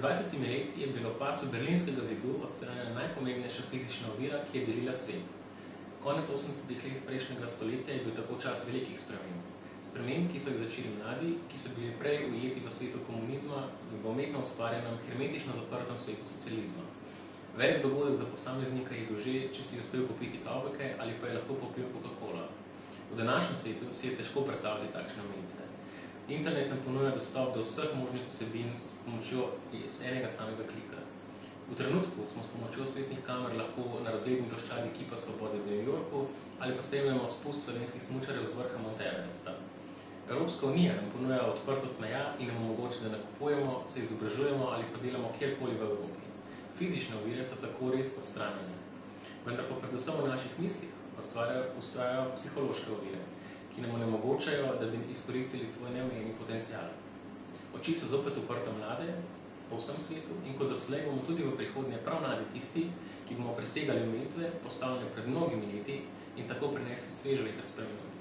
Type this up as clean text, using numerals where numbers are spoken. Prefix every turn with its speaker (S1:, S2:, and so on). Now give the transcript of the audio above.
S1: 20 leti je bilo padcu Berlinskega zidu odstranjena najpomembnejša fizična ovira, ki je delila svet. Konec 80. let prejšnjega stoletja je bil tako čas velikih sprememb. Sprememb, ki so jih začeli mladi, ki so bili prej ujeti v svetu komunizma in v umetno ustvarjenem, hermetično zaprtem svetu socializma. Velik dogodek za posameznika je bil že, če si uspel kupiti kavbeke ali pa je lahko popil Coca-Cola. V današnjem svetu si je težko predstavljati takšne omejitve. Internet nam ponuja dostop do vseh možnih vsebin s pomočjo enega samega klika. V trenutku smo s pomočjo spletnih kamer lahko na razgledni ploščadi Kipa Svobode v New Yorku ali pa spremljamo spust slovenskih smučarjev z vrha Mount Everesta. Evropska unija nam ponuja odprtost meja in nam omogoči, da nakupujemo, se izobražujemo ali pa delamo kjerkoli v Evropi. Fizične ovire so tako res odstranjene. Vendar pa predvsem v naših mislih ustvarjajo psihološke ovire, ki nam onemogočajo, da bi izkoristili svoj neomejeni potencial. Oči so zopet uprte mlade po vsem svetu in kot doslej bomo tudi v prihodnje prav mladi tisti, ki bomo presegali omejitve, postavljene pred mnogimi leti in tako prinesli svež veter sprememb.